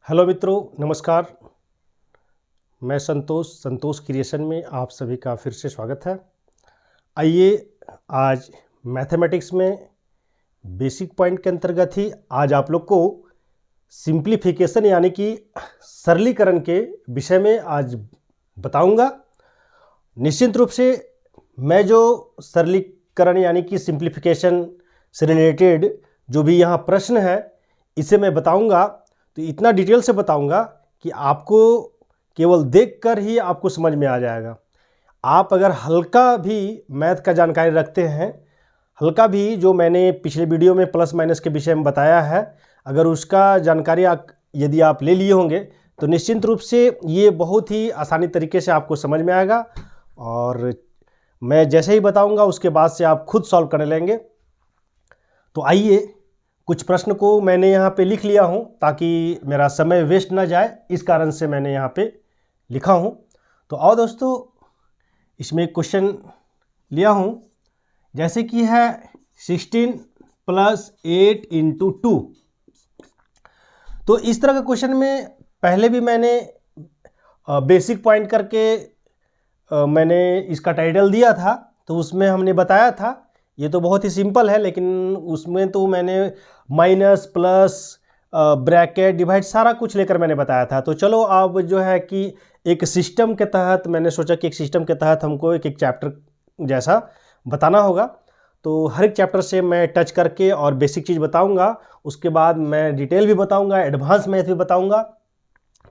Hello मित्रों, नमस्कार। मैं संतोष क्रिएशन में आप सभी का फिर से स्वागत है। आइए आज मैथमेटिक्स में बेसिक पॉइंट के अंतर्गत ही आज आप लोग को सिंप्लीफिकेशन यानी कि सरलीकरण के विषय में आज बताऊंगा। निश्चित रूप से मैं जो सरलीकरण यानी कि सिंप्लीफिकेशन से रिलेटेड जो भी यहाँ प्रश्न है इसे मैं बताऊंगा, तो इतना डिटेल से बताऊंगा कि आपको केवल देखकर ही आपको समझ में आ जाएगा। आप अगर हल्का भी मैथ का जानकारी रखते हैं, हल्का भी जो मैंने पिछले वीडियो में प्लस माइनस के विषय में बताया है, अगर उसका जानकारी यदि आप ले लिए होंगे तो निश्चित रूप से ये बहुत ही आसानी तरीके से आपको समझ में आएगा और मैं जैसे ही बताऊंगा उसके बाद से आप खुद सॉल्व करने लेंगे। तो आइए, कुछ प्रश्न को मैंने यहाँ पे लिख लिया हूँ ताकि मेरा समय वेस्ट ना जाए, इस कारण से मैंने यहाँ पे लिखा हूँ। तो आओ दोस्तों, इसमें एक क्वेश्चन लिया हूँ, जैसे कि है 16 + 8 × 2। तो इस तरह का क्वेश्चन में पहले भी मैंने बेसिक पॉइंट करके मैंने इसका टाइटल दिया था, तो उसमें हमने बताया था ये तो बहुत ही सिंपल है, लेकिन उसमें तो मैंने माइनस प्लस ब्रैकेट डिवाइड सारा कुछ लेकर मैंने बताया था। तो चलो अब जो है कि एक सिस्टम के तहत मैंने सोचा कि एक सिस्टम के तहत हमको एक चैप्टर जैसा बताना होगा। तो हर एक चैप्टर से मैं टच करके और बेसिक चीज़ बताऊंगा, उसके बाद मैं डिटेल भी बताऊंगा, एडवांस मैथ भी बताऊंगा।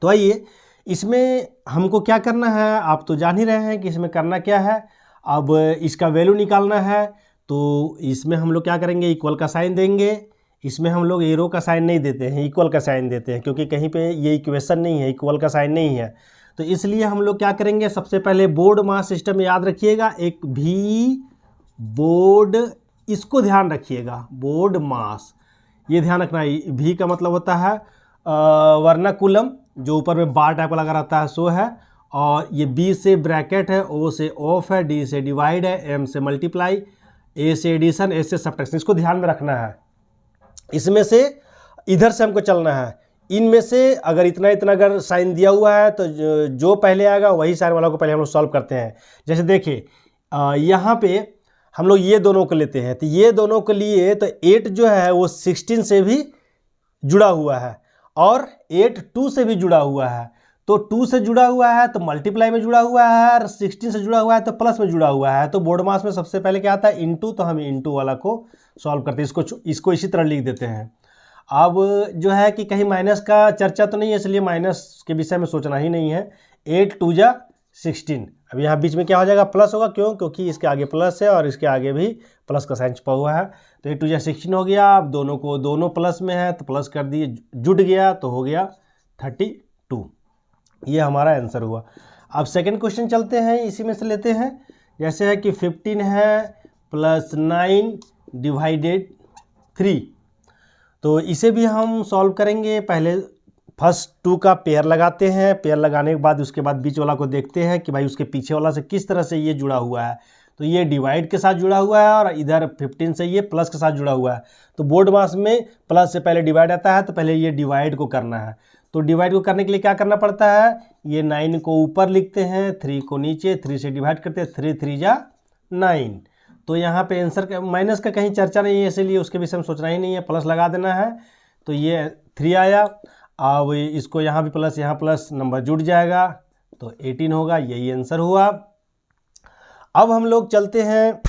तो आइए, इसमें हमको क्या करना है आप तो जान ही रहे हैं कि इसमें करना क्या है। अब इसका वैल्यू निकालना है, तो इसमें हम लोग क्या करेंगे, इक्वल का साइन देंगे। इसमें हम लोग एरो का साइन नहीं देते हैं, इक्वल का साइन देते हैं, क्योंकि कहीं पे ये इक्वेशन नहीं है, इक्वल का साइन नहीं है। तो इसलिए हम लोग क्या करेंगे, सबसे पहले बोर्ड मास सिस्टम याद रखिएगा, एक भी बोर्ड, इसको ध्यान रखिएगा, बोर्ड मास, ये ध्यान रखना है। भी का मतलब होता है वर्नाकुलम, जो ऊपर में बार टाइप लगा रहता है सो है, और ये बी से ब्रैकेट है, ओ से ऑफ है, डी से डिवाइड है, एम से मल्टीप्लाई, ए से एडिशन, ए से सब्ट्रैक्शन। इसको ध्यान में रखना है। इसमें से इधर से हमको चलना है, इनमें से अगर इतना इतना अगर साइन दिया हुआ है तो जो पहले आएगा वही साइन वाला को पहले हम लोग सॉल्व करते हैं। जैसे देखिए यहाँ पे हम लोग ये दोनों को लेते हैं, तो ये दोनों के लिए तो 8 जो है वो 16 से भी जुड़ा हुआ है और 8 2 से भी जुड़ा हुआ है। तो 2 से जुड़ा हुआ है तो मल्टीप्लाई में जुड़ा हुआ है, और 16 से जुड़ा हुआ है तो प्लस में जुड़ा हुआ है। तो बोर्ड मास में सबसे पहले क्या आता है, इनटू, तो हम इनटू वाला को सॉल्व करते हैं, इसको इसी तरह लिख देते हैं। अब जो है कि कहीं माइनस का चर्चा तो नहीं है, इसलिए माइनस के विषय में सोचना ही नहीं है। 8 2 जा 16, अब यहाँ बीच में क्या हो जाएगा, प्लस होगा। क्यों? क्योंकि इसके आगे प्लस है और इसके आगे भी प्लस का साइन छुपा हुआ है। तो 8 2 जा 16 हो गया। अब दोनों प्लस में है तो प्लस कर दिए, जुट गया तो हो गया 32। ये हमारा आंसर हुआ। अब सेकंड क्वेश्चन चलते हैं, इसी में से लेते हैं। जैसे है कि 15 है + 9 / 3। तो इसे भी हम सॉल्व करेंगे। पहले फर्स्ट 2 का पेयर लगाते हैं, पेयर लगाने के बाद उसके बाद बीच वाला को देखते हैं कि भाई उसके पीछे वाला से किस तरह से ये जुड़ा हुआ है। तो ये डिवाइड के साथ जुड़ा हुआ है और इधर 15 से ये प्लस के साथ जुड़ा हुआ है। तो बोर्ड मास में प्लस से पहले डिवाइड आता है, तो पहले ये डिवाइड को करना है। तो डिवाइड को करने के लिए क्या करना पड़ता है, ये 9 को ऊपर लिखते हैं, 3 को नीचे, 3 से डिवाइड करते हैं, 3 3 जा 9। तो यहाँ पे आंसर का माइनस का कहीं चर्चा नहीं है, इसलिए उसके विषय में सोचना ही नहीं है, प्लस लगा देना है। तो ये 3 आया। अब इसको यहाँ भी प्लस, यहाँ प्लस, नंबर जुड़ जाएगा तो 18 होगा। यही आंसर हुआ। अब हम लोग चलते हैं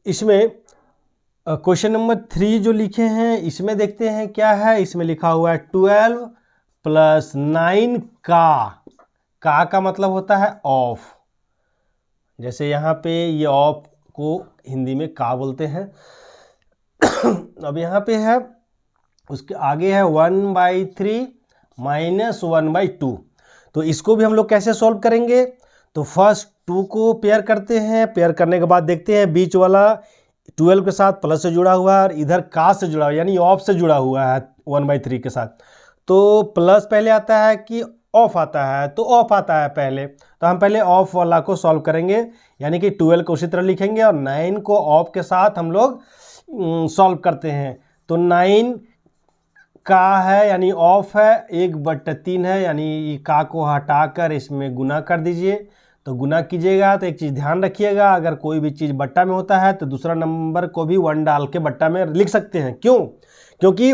इसमें क्वेश्चन नंबर 3 जो लिखे हैं, इसमें देखते हैं क्या है। इसमें लिखा हुआ है 12 + 9 का मतलब होता है ऑफ। जैसे यहाँ पे ये ऑफ को हिंदी में का बोलते हैं। अब यहाँ पे है, उसके आगे है 1/3 - 1/2। तो इसको भी हम लोग कैसे सॉल्व करेंगे, तो फर्स्ट 2 को पेयर करते हैं, पेयर करने के बाद देखते हैं बीच वाला 12 के साथ प्लस से जुड़ा हुआ है और इधर का से जुड़ा हुआ है, यानी ऑफ से जुड़ा हुआ है 1/3 के साथ। तो प्लस पहले आता है कि ऑफ आता है, तो ऑफ आता है पहले। तो हम पहले ऑफ वाला को सॉल्व करेंगे, यानी कि 12 को उसी तरह लिखेंगे और 9 को ऑफ के साथ हम लोग सॉल्व करते हैं। तो 9 का है यानी ऑफ है, 1/3 है यानी का को हटाकर इसमें गुना कर दीजिए। तो गुना कीजिएगा तो एक चीज़ ध्यान रखिएगा, अगर कोई भी चीज़ बट्टा में होता है तो दूसरा नंबर को भी 1 डाल के बट्टा में लिख सकते हैं। क्यों? क्योंकि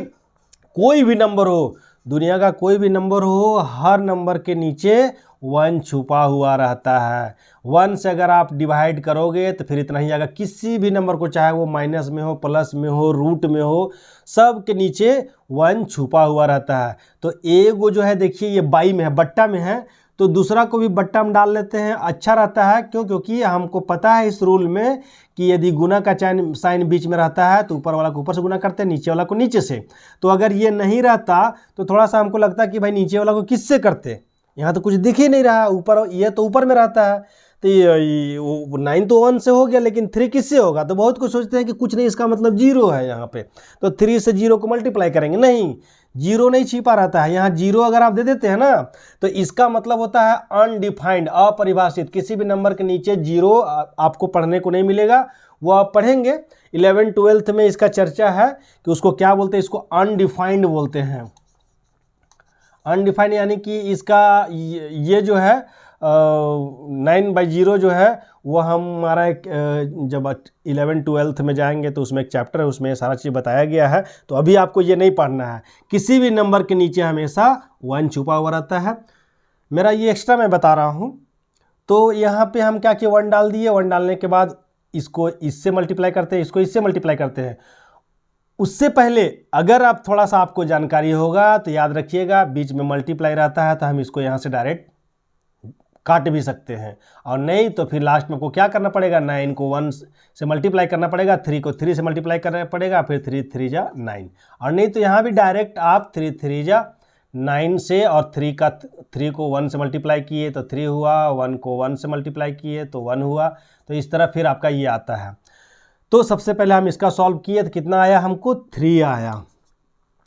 कोई भी नंबर हो, दुनिया का कोई भी नंबर हो, हर नंबर के नीचे 1 छुपा हुआ रहता है। 1 से अगर आप डिवाइड करोगे तो फिर इतना ही आएगा। किसी भी नंबर को, चाहे वो माइनस में हो, प्लस में हो, रूट में हो, सब के नीचे 1 छुपा हुआ रहता है। तो एगो जो है देखिए ये बाई में है, बट्टा में है, तो दूसरा को भी बट्टा में डाल लेते हैं, अच्छा रहता है। क्यों? क्योंकि हमको पता है इस रूल में कि यदि गुना का साइन बीच में रहता है तो ऊपर वाला को ऊपर से गुना करते हैं, नीचे वाला को नीचे से। तो अगर ये नहीं रहता तो थोड़ा सा हमको लगता है कि भाई नीचे वाला को किससे करते, यहाँ तो कुछ दिख ही नहीं रहा, ऊपर ये तो ऊपर में रहता है। तो ये 9 तो 1 से हो गया, लेकिन 3 किससे होगा? तो बहुत कुछ सोचते हैं कि कुछ नहीं, इसका मतलब 0 है यहाँ पे, तो 3 से 0 को मल्टीप्लाई करेंगे। नहीं, 0 नहीं छिपा रहता है यहाँ। 0 अगर आप दे देते हैं ना तो इसका मतलब होता है अनडिफाइंड, अपरिभाषित। किसी भी नंबर के नीचे 0 आपको पढ़ने को नहीं मिलेगा, वो आप पढ़ेंगे। 11th 12th में इसका चर्चा है कि उसको क्या बोलते हैं, इसको अनडिफाइंड बोलते हैं। अनडिफाइंड यानी कि इसका ये जो है 9/0 जो है वो हमारा एक जब 11th 12th में जाएंगे तो उसमें एक चैप्टर है, उसमें सारा चीज़ बताया गया है। तो अभी आपको ये नहीं पढ़ना है। किसी भी नंबर के नीचे हमेशा 1 छुपा हुआ रहता है। मेरा ये एक्स्ट्रा मैं बता रहा हूँ। तो यहाँ पे हम क्या किए, 1 डाल दिए। 1 डालने के बाद इसको इससे मल्टीप्लाई करते हैं, इसको इससे मल्टीप्लाई करते हैं। उससे पहले अगर आप थोड़ा सा आपको जानकारी होगा तो याद रखिएगा, बीच में मल्टीप्लाई रहता है तो हम इसको यहाँ से डायरेक्ट काट भी सकते हैं, और नहीं तो फिर लास्ट में को क्या करना पड़ेगा, 9 को 1 से मल्टीप्लाई करना पड़ेगा, 3 को 3 से मल्टीप्लाई करना पड़ेगा, फिर 3 3 जा 9। और नहीं तो यहाँ भी डायरेक्ट आप 3 3 जा 9 से, और 3 को 1 से मल्टीप्लाई किए तो 3 हुआ, 1 को 1 से मल्टीप्लाई किए तो 1 हुआ। तो इस तरह फिर आपका ये आता है। तो सबसे पहले हम इसका सॉल्व किए तो कितना आया हमको, 3 आया।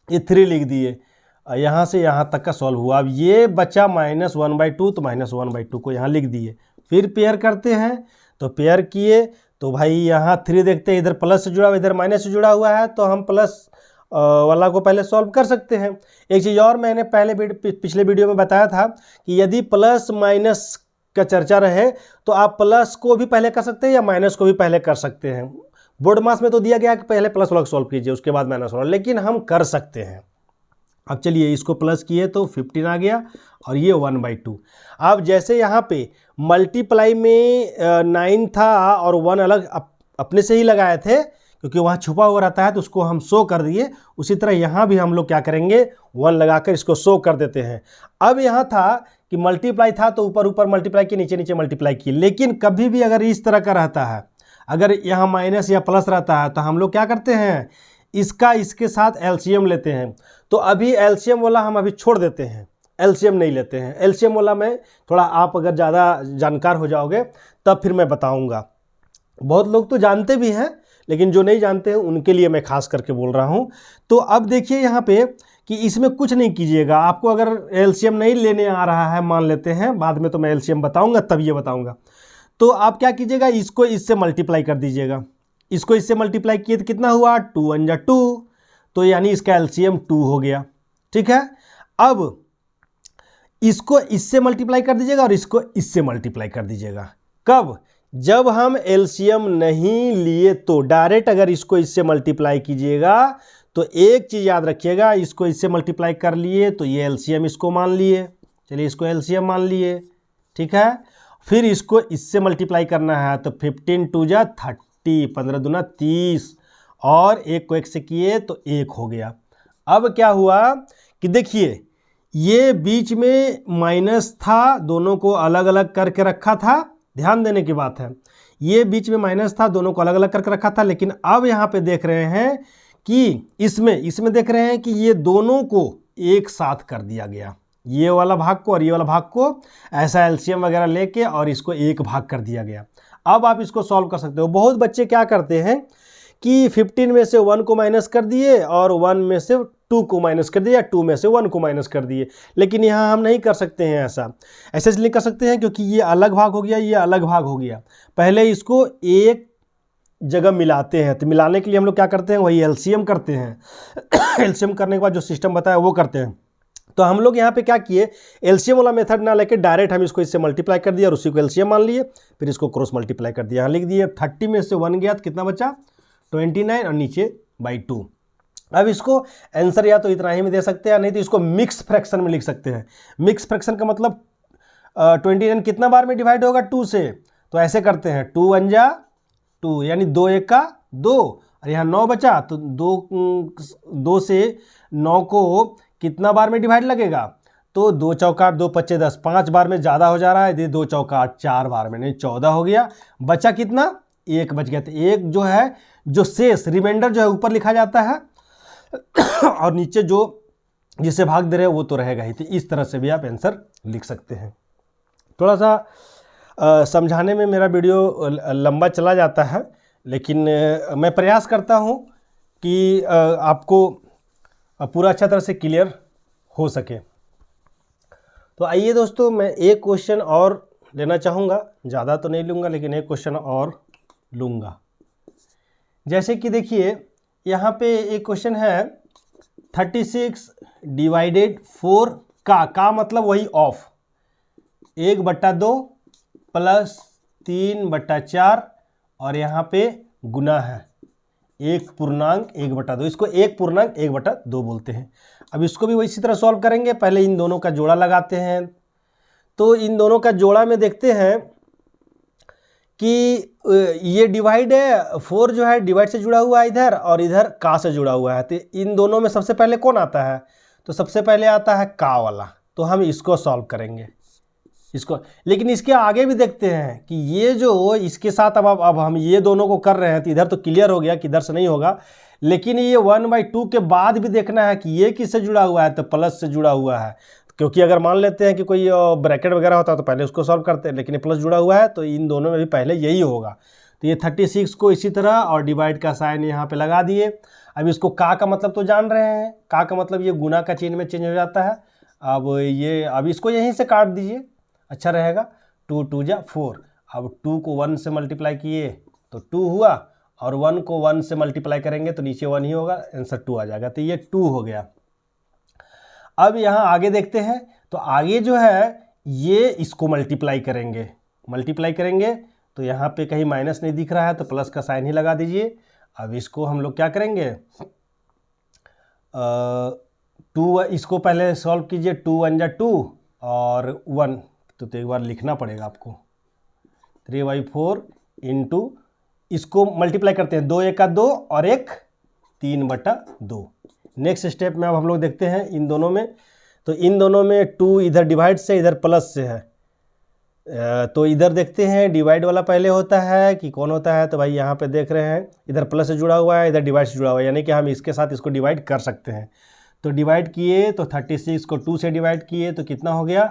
ये 3 लिख दिए, यहाँ से यहाँ तक का सॉल्व हुआ। अब ये बचा -1/2, तो -1/2 को यहाँ लिख दिए। फिर पेयर करते हैं, तो पेयर किए तो भाई यहाँ 3 देखते हैं, इधर प्लस से जुड़ा हुआ, इधर माइनस से जुड़ा हुआ है, तो हम प्लस वाला को पहले सॉल्व कर सकते हैं। एक चीज़ और मैंने पिछले वीडियो में बताया था कि यदि प्लस माइनस का चर्चा रहे तो आप प्लस को भी पहले कर सकते हैं या माइनस को भी पहले कर सकते हैं। बोर्ड मास में तो दिया गया कि पहले प्लस वाला सॉल्व कीजिए उसके बाद माइनस वाला, लेकिन हम कर सकते हैं। अब चलिए इसको प्लस किए तो 15 आ गया, और ये 1/2। अब जैसे यहाँ पे मल्टीप्लाई में 9 था और 1 अलग अपने से ही लगाए थे, क्योंकि वहाँ छुपा हुआ रहता है तो उसको हम शो कर दिए। उसी तरह यहाँ भी हम लोग क्या करेंगे, 1 लगाकर इसको शो कर देते हैं। अब यहाँ था कि मल्टीप्लाई था तो ऊपर ऊपर मल्टीप्लाई किए, नीचे नीचे मल्टीप्लाई किए। लेकिन कभी भी अगर इस तरह का रहता है, अगर यहाँ माइनस या प्लस रहता है, तो हम लोग क्या करते हैं, इसका इसके साथ एलसीएम लेते हैं। तो अभी एलसीएम वाला हम अभी छोड़ देते हैं, एलसीएम नहीं लेते हैं। एलसीएम वाला में थोड़ा आप अगर ज़्यादा जानकार हो जाओगे तब फिर मैं बताऊंगा। बहुत लोग तो जानते भी हैं, लेकिन जो नहीं जानते हैं उनके लिए मैं खास करके बोल रहा हूं। तो अब देखिए यहाँ पे कि इसमें कुछ नहीं कीजिएगा। आपको अगर एलसीएम नहीं लेने आ रहा है, मान लेते हैं, बाद में तो मैं एलसीएम बताऊँगा, तब ये बताऊँगा। तो आप क्या कीजिएगा, इसको इससे मल्टीप्लाई कर दीजिएगा। इसको इससे मल्टीप्लाई किए तो कितना हुआ, 2 1 जा 2, तो यानी इसका एलसीएम 2 हो गया। ठीक है, अब इसको इससे मल्टीप्लाई कर दीजिएगा और इसको इससे मल्टीप्लाई कर दीजिएगा। कब, जब हम एलसीएम नहीं लिए तो डायरेक्ट अगर इसको इससे मल्टीप्लाई कीजिएगा तो एक चीज़ याद रखिएगा, इसको इससे मल्टीप्लाई कर लिए तो ये एलसीएम इसको मान लिए, चलिए इसको एलसीएम मान लिए। ठीक है, फिर इसको इससे मल्टीप्लाई करना है तो 15 2 जा 30, 15 दूना 30, और एक को एक से किए तो 1 हो गया। अब क्या हुआ कि देखिए ये बीच में माइनस था, दोनों को अलग अलग करके रखा था। ध्यान देने की बात है, ये बीच में माइनस था, दोनों को अलग अलग करके रखा था। लेकिन अब यहाँ पे देख रहे हैं कि इसमें देख रहे हैं कि ये दोनों को एक साथ कर दिया गया, ये वाला भाग को और ये वाला भाग को ऐसा एलसीएम वगैरह लेके और इसको एक भाग कर दिया गया। अब आप इसको सॉल्व कर सकते हो। बहुत बच्चे क्या करते हैं कि 15 में से 1 को माइनस कर दिए और 1 में से 2 को माइनस कर दिया, 2 में से 1 को माइनस कर दिए। लेकिन यहाँ हम नहीं कर सकते हैं ऐसा इसलिए कर सकते हैं क्योंकि ये अलग भाग हो गया, ये अलग भाग हो गया। पहले इसको एक जगह मिलाते हैं। तो मिलाने के लिए हम लोग क्या करते हैं, वही एलसीएम करते हैं। एलसीएम करने के बाद जो सिस्टम बताया वो करते हैं। तो हम लोग यहाँ पे क्या किए, एलसीएम वाला मेथड ना लेके डायरेक्ट हम इसको इससे मल्टीप्लाई कर दिया और उसी को एलसीएम मान लिए, फिर इसको क्रॉस मल्टीप्लाई कर दिया। यहाँ लिख दिए 30 में से 1 गया तो कितना बचा 29 और नीचे बाई 2। अब इसको आंसर या तो इतना ही में दे सकते हैं, नहीं तो इसको मिक्स फ्रैक्शन में लिख सकते हैं। मिक्स फ्रैक्शन का मतलब 29 कितना बार में डिवाइड होगा 2 से, तो ऐसे करते हैं 2 1 जा 2 यानी 2 1 का 2 और यहाँ 9 बचा तो 2 से 9 को कितना बार में डिवाइड लगेगा, तो 2 चौका 2 पच्चे 10, 5 बार में ज़्यादा हो जा रहा है, 2 चौका 4 बार में, नहीं 14 हो गया। बचा कितना, 1 बच गया। तो 1 जो है, जो शेष रिमाइंडर जो है ऊपर लिखा जाता है और नीचे जो जिसे भाग दे रहे हैं वो तो रहेगा ही। तो इस तरह से भी आप आंसर लिख सकते हैं। थोड़ा सा समझाने में मेरा वीडियो लंबा चला जाता है, लेकिन मैं प्रयास करता हूँ कि आपको पूरा अच्छा तरह से क्लियर हो सके। तो आइए दोस्तों, मैं एक क्वेश्चन और लेना चाहूँगा, ज़्यादा तो नहीं लूँगा लेकिन एक क्वेश्चन और लूँगा। जैसे कि देखिए यहाँ पे एक क्वेश्चन है 36 डिवाइडेड 4 का मतलब वही ऑफ 1/2 प्लस 3/4 और यहाँ पे गुना है 1/1/2। इसको 1/1/2 बोलते हैं। अब इसको भी इसी तरह सॉल्व करेंगे। पहले इन दोनों का जोड़ा लगाते हैं। तो इन दोनों का जोड़ा में देखते हैं कि ये डिवाइड है, 4 जो है डिवाइड से जुड़ा हुआ है इधर और इधर का से जुड़ा हुआ है। तो इन दोनों में सबसे पहले कौन आता है, तो सबसे पहले आता है का वाला। तो हम इसको सॉल्व करेंगे इसको, लेकिन इसके आगे भी देखते हैं कि ये जो इसके साथ अब हम ये दोनों को कर रहे हैं। तो इधर तो क्लियर हो गया कि इधर से नहीं होगा, लेकिन ये 1/2 के बाद भी देखना है कि ये किससे जुड़ा हुआ है, तो प्लस से जुड़ा हुआ है। क्योंकि अगर मान लेते हैं कि कोई ब्रैकेट वगैरह होता है तो पहले उसको सॉल्व करते हैं, लेकिन ये प्लस जुड़ा हुआ है तो इन दोनों में भी पहले यही होगा। तो ये 36 को इसी तरह और डिवाइड का साइन यहाँ पे लगा दिए। अब इसको का मतलब तो जान रहे हैं, का मतलब ये गुना का चिन्ह में चेंज हो जाता है। अब इसको यहीं से काट दीजिए, अच्छा रहेगा। 2 2 जा 4। अब 2 को 1 से मल्टीप्लाई किए तो 2 हुआ और 1 को 1 से मल्टीप्लाई करेंगे तो नीचे 1 ही होगा, आंसर 2 आ जाएगा। तो ये 2 हो गया। अब यहाँ आगे देखते हैं। तो आगे जो है ये इसको मल्टीप्लाई करेंगे तो यहाँ पे कहीं माइनस नहीं दिख रहा है तो प्लस का साइन ही लगा दीजिए। अब इसको हम लोग क्या करेंगे, 2 इसको पहले सॉल्व कीजिए। 2 1 जा 2 और 1 तो एक बार लिखना पड़ेगा आपको। 3/4 इंटू इसको मल्टीप्लाई करते हैं, 2 1 का 2 और 1 3/2। नेक्स्ट स्टेप में अब हम लोग देखते हैं इन दोनों में। तो इन दोनों में 2 इधर डिवाइड से इधर प्लस से है, तो इधर देखते हैं डिवाइड वाला पहले होता है कि कौन होता है। तो भाई यहाँ पे देख रहे हैं इधर प्लस से जुड़ा हुआ है, इधर डिवाइड से जुड़ा हुआ है, यानी कि हम इसके साथ इसको डिवाइड कर सकते हैं। तो डिवाइड किए तो 36 को 2 से डिवाइड किए तो कितना हो गया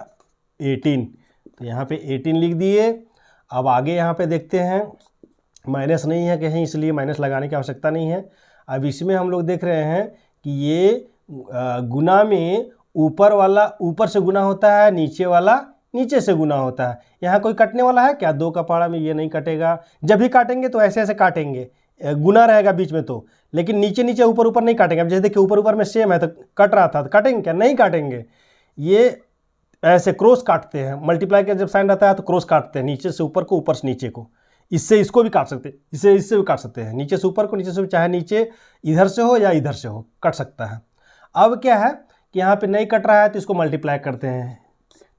18। तो यहाँ पे 18 लिख दिए। अब आगे यहाँ पे देखते हैं, माइनस नहीं है कहीं इसलिए माइनस लगाने की आवश्यकता नहीं है। अब इसमें हम लोग देख रहे हैं कि ये गुना में ऊपर वाला ऊपर से गुना होता है, नीचे वाला नीचे से गुना होता है। यहाँ कोई कटने वाला है क्या, 2 का पहाड़ा में ये नहीं कटेगा। जब भी काटेंगे तो ऐसे ऐसे काटेंगे, गुना रहेगा बीच में तो, लेकिन नीचे नीचे ऊपर ऊपर नहीं काटेंगे। अब जैसे देखिए ऊपर ऊपर में सेम है तो कट रहा था, तो काटेंगे क्या, नहीं काटेंगे। ये ऐसे क्रॉस काटते हैं, मल्टीप्लाई का जब साइन रहता है तो क्रॉस काटते हैं, नीचे से ऊपर को ऊपर से नीचे को। इससे इसको भी काट सकते हैं, इससे भी काट सकते हैं, नीचे से ऊपर को नीचे से, चाहे नीचे इधर से हो या इधर से हो, कट सकता है। अब क्या है कि यहाँ पे नहीं कट रहा है तो इसको मल्टीप्लाई करते हैं,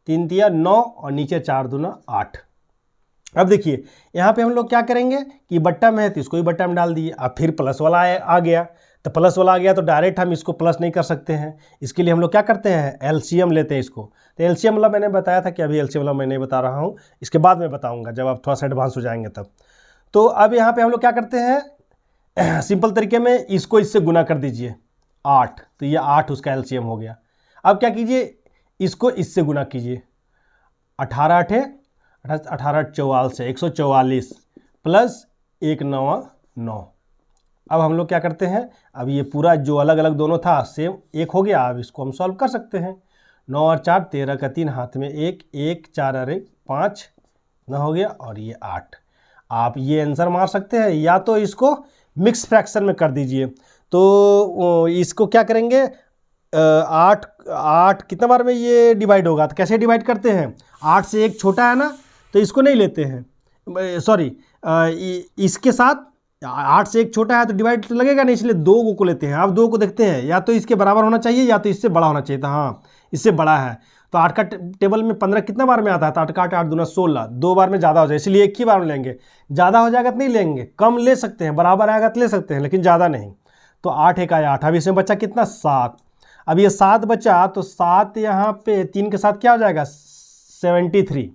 3 तिया 9 और नीचे 4 दूना 8। अब देखिए यहाँ पे हम लोग क्या करेंगे कि बट्टा में है तो इसको भी बट्टा में डाल दिए। अब फिर प्लस वाला आ गया, तो प्लस वाला आ गया तो डायरेक्ट हम इसको प्लस नहीं कर सकते हैं। इसके लिए हम लोग क्या करते हैं, एलसीएम लेते हैं इसको। तो एलसीएम वाला मैंने बताया था कि अभी एलसीएम वाला मैं नहीं बता रहा हूँ, इसके बाद में बताऊँगा जब आप थोड़ा सा एडवांस हो जाएंगे तब। तो अब यहाँ पर हम लोग क्या करते हैं, सिंपल तरीके में इसको इससे गुना कर दीजिए 8, तो ये 8 उसका एलसीएम हो गया। अब क्या कीजिए, इसको इससे गुना कीजिए, 18 8 18 44 से 144 प्लस 1 9 9। अब हम लोग क्या करते हैं, अब ये पूरा जो अलग अलग दोनों था सेम एक हो गया। अब इसको हम सॉल्व कर सकते हैं। 9 और 4 13 का 3 हाथ में 1 1 4 और 1 5 ना हो गया और ये 8। आप ये आंसर मार सकते हैं, या तो इसको मिक्स फ्रैक्शन में कर दीजिए। तो इसको क्या करेंगे, 8 कितना बार में ये डिवाइड होगा, तो कैसे डिवाइड करते हैं, 8 से 1 छोटा है ना, तो इसको नहीं लेते हैं, सॉरी इसके साथ 8 से 1 छोटा है तो डिवाइड तो लगेगा नहीं, इसलिए 2 को लेते हैं। आप 2 को देखते हैं, या तो इसके बराबर होना चाहिए या तो इससे बड़ा होना चाहिए था। हाँ, इससे बड़ा है। तो 8 का टेबल में 15 कितना बार में आता है, तो 8 का 8 दूना 16, 2 बार में ज़्यादा हो जाए, इसलिए एक ही बार में लेंगे। ज़्यादा हो जाएगा तो नहीं लेंगे, कम ले सकते हैं, बराबर आएगा तो ले सकते हैं, लेकिन ज़्यादा नहीं। तो 8 एक आया 8, अब इसमें बचा कितना, 7। अब ये 7 बचा, तो 7 यहाँ पे 3 के साथ क्या हो जाएगा, 73।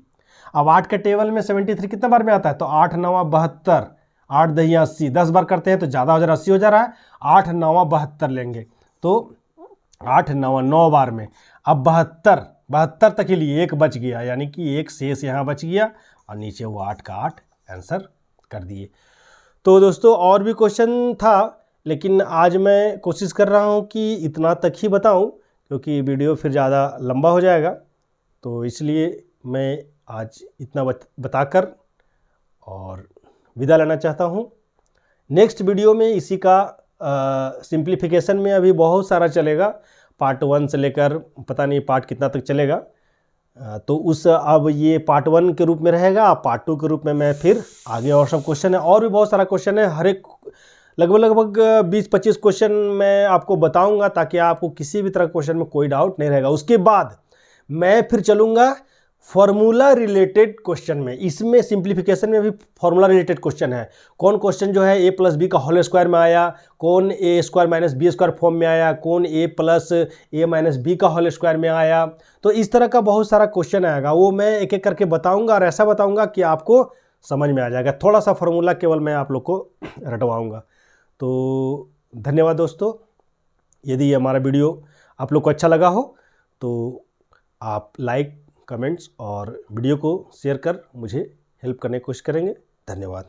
अब 8 के टेबल में 73 कितना बार में आता है, तो 8 9 72, 8 10 80, 10 बार करते हैं तो ज़्यादा हो जा रहा है, 80 हो जा रहा है। 8 9 72 लेंगे, तो 8 9 बार में। अब 72 तक के लिए एक बच गया, यानी कि एक शेष यहाँ बच गया, और नीचे वो 8 का 8 आंसर कर दिए। तो दोस्तों और भी क्वेश्चन था, लेकिन आज मैं कोशिश कर रहा हूँ कि इतना तक ही बताऊँ, क्योंकि वीडियो फिर ज़्यादा लंबा हो जाएगा। तो इसलिए मैं आज इतना बताकर और विदा लेना चाहता हूँ। नेक्स्ट वीडियो में इसी का सिंप्लीफिकेशन में अभी बहुत सारा चलेगा, पार्ट 1 से लेकर पता नहीं पार्ट कितना तक चलेगा। तो उस अब ये पार्ट 1 के रूप में रहेगा, पार्ट 2 के रूप में मैं फिर आगे और सब क्वेश्चन है, और भी बहुत सारा क्वेश्चन है, हर एक लगभग 20-25 क्वेश्चन मैं आपको बताऊंगा, ताकि आपको किसी भी तरह क्वेश्चन में कोई डाउट नहीं रहेगा। उसके बाद मैं फिर चलूँगा फॉर्मूला रिलेटेड क्वेश्चन में। इसमें सिंप्लीफिकेशन में भी फॉर्मूला रिलेटेड क्वेश्चन है। कौन क्वेश्चन जो है a + b का होल स्क्वायर में आया, कौन a² - b² फॉर्म में आया, कौन a + a - b का होल स्क्वायर में आया। तो इस तरह का बहुत सारा क्वेश्चन आएगा, वो मैं एक एक करके बताऊंगा, और ऐसा बताऊंगा कि आपको समझ में आ जाएगा। थोड़ा सा फॉर्मूला केवल मैं आप लोग को रटवाऊँगा। तो धन्यवाद दोस्तों। यदि हमारा वीडियो आप लोग को अच्छा लगा हो तो आप लाइक, कमेंट्स और वीडियो को शेयर कर मुझे हेल्प करने की कोशिश करेंगे। धन्यवाद।